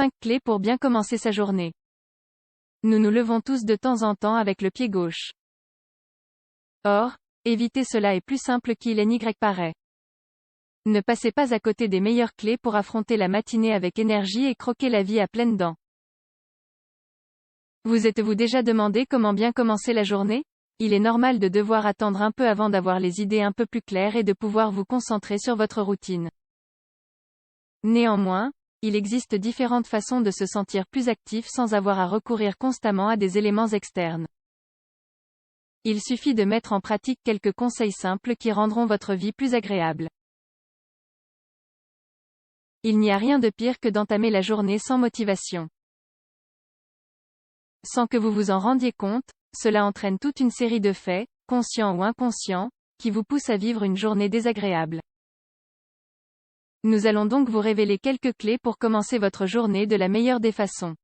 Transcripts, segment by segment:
5 clés pour bien commencer sa journée. Nous nous levons tous de temps en temps avec le pied gauche. Or, éviter cela est plus simple qu'il n'y paraît. Ne passez pas à côté des meilleures clés pour affronter la matinée avec énergie et croquer la vie à pleines dents. Vous êtes-vous déjà demandé comment bien commencer la journée? Il est normal de devoir attendre un peu avant d'avoir les idées un peu plus claires et de pouvoir vous concentrer sur votre routine. Néanmoins, il existe différentes façons de se sentir plus actif sans avoir à recourir constamment à des éléments externes. Il suffit de mettre en pratique quelques conseils simples qui rendront votre vie plus agréable. Il n'y a rien de pire que d'entamer la journée sans motivation. Sans que vous vous en rendiez compte, cela entraîne toute une série de faits, conscients ou inconscients, qui vous poussent à vivre une journée désagréable. Nous allons donc vous révéler quelques clés pour commencer votre journée de la meilleure des façons.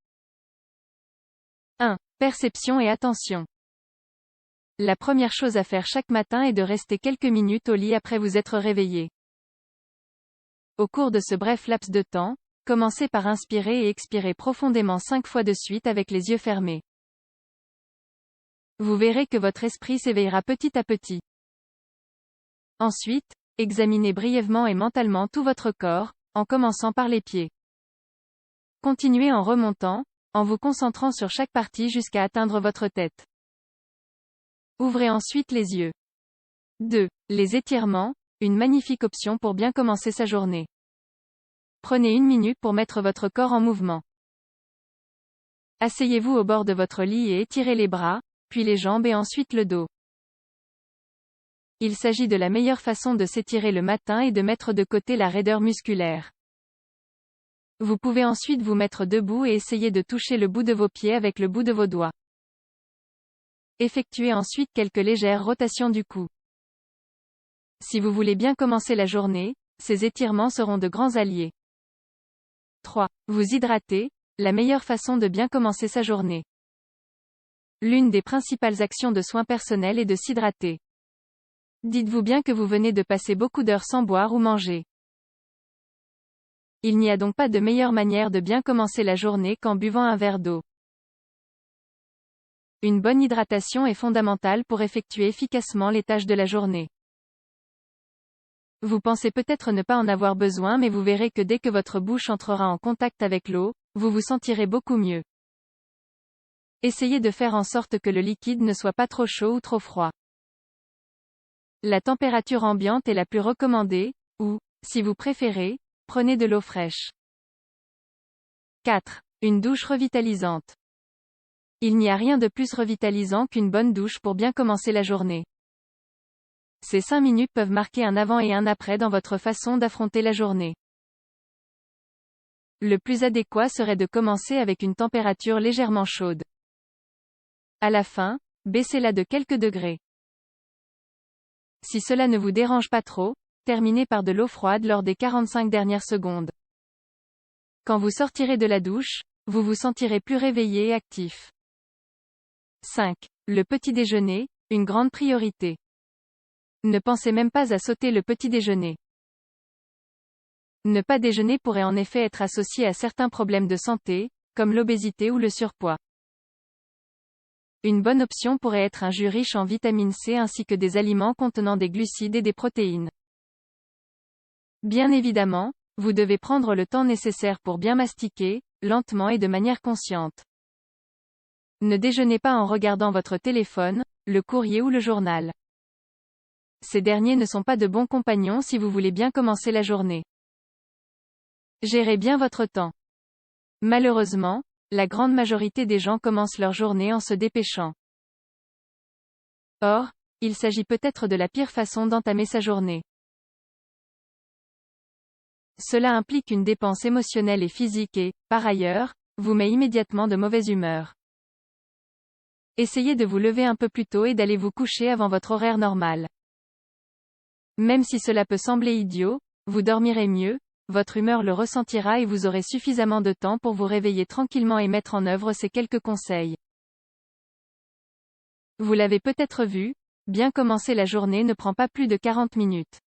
1. Perception et attention. La première chose à faire chaque matin est de rester quelques minutes au lit après vous être réveillé. Au cours de ce bref laps de temps, commencez par inspirer et expirer profondément 5 fois de suite avec les yeux fermés. Vous verrez que votre esprit s'éveillera petit à petit. Ensuite, examinez brièvement et mentalement tout votre corps, en commençant par les pieds. Continuez en remontant, en vous concentrant sur chaque partie jusqu'à atteindre votre tête. Ouvrez ensuite les yeux. 2. Les étirements, une magnifique option pour bien commencer sa journée. Prenez 1 minute pour mettre votre corps en mouvement. Asseyez-vous au bord de votre lit et étirez les bras, puis les jambes et ensuite le dos. Il s'agit de la meilleure façon de s'étirer le matin et de mettre de côté la raideur musculaire. Vous pouvez ensuite vous mettre debout et essayer de toucher le bout de vos pieds avec le bout de vos doigts. Effectuez ensuite quelques légères rotations du cou. Si vous voulez bien commencer la journée, ces étirements seront de grands alliés. 3. Vous hydrater, la meilleure façon de bien commencer sa journée. L'une des principales actions de soins personnels est de s'hydrater. Dites-vous bien que vous venez de passer beaucoup d'heures sans boire ou manger. Il n'y a donc pas de meilleure manière de bien commencer la journée qu'en buvant un verre d'eau. Une bonne hydratation est fondamentale pour effectuer efficacement les tâches de la journée. Vous pensez peut-être ne pas en avoir besoin, mais vous verrez que dès que votre bouche entrera en contact avec l'eau, vous vous sentirez beaucoup mieux. Essayez de faire en sorte que le liquide ne soit pas trop chaud ou trop froid. La température ambiante est la plus recommandée, ou, si vous préférez, prenez de l'eau fraîche. 4. Une douche revitalisante. Il n'y a rien de plus revitalisant qu'une bonne douche pour bien commencer la journée. Ces 5 minutes peuvent marquer un avant et un après dans votre façon d'affronter la journée. Le plus adéquat serait de commencer avec une température légèrement chaude. À la fin, baissez-la de quelques degrés. Si cela ne vous dérange pas trop, terminez par de l'eau froide lors des 45 dernières secondes. Quand vous sortirez de la douche, vous vous sentirez plus réveillé et actif. 5. Le petit déjeuner, une grande priorité. Ne pensez même pas à sauter le petit déjeuner. Ne pas déjeuner pourrait en effet être associé à certains problèmes de santé, comme l'obésité ou le surpoids. Une bonne option pourrait être un jus riche en vitamine C ainsi que des aliments contenant des glucides et des protéines. Bien évidemment, vous devez prendre le temps nécessaire pour bien mastiquer, lentement et de manière consciente. Ne déjeunez pas en regardant votre téléphone, le courrier ou le journal. Ces derniers ne sont pas de bons compagnons si vous voulez bien commencer la journée. Gérez bien votre temps. Malheureusement, la grande majorité des gens commencent leur journée en se dépêchant. Or, il s'agit peut-être de la pire façon d'entamer sa journée. Cela implique une dépense émotionnelle et physique et, par ailleurs, vous met immédiatement de mauvaise humeur. Essayez de vous lever un peu plus tôt et d'aller vous coucher avant votre horaire normal. Même si cela peut sembler idiot, vous dormirez mieux, votre humeur le ressentira et vous aurez suffisamment de temps pour vous réveiller tranquillement et mettre en œuvre ces quelques conseils. Vous l'avez peut-être vu, bien commencer la journée ne prend pas plus de 40 minutes.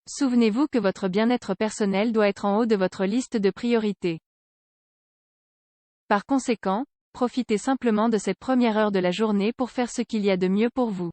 Souvenez-vous que votre bien-être personnel doit être en haut de votre liste de priorités. Par conséquent, profitez simplement de cette première heure de la journée pour faire ce qu'il y a de mieux pour vous.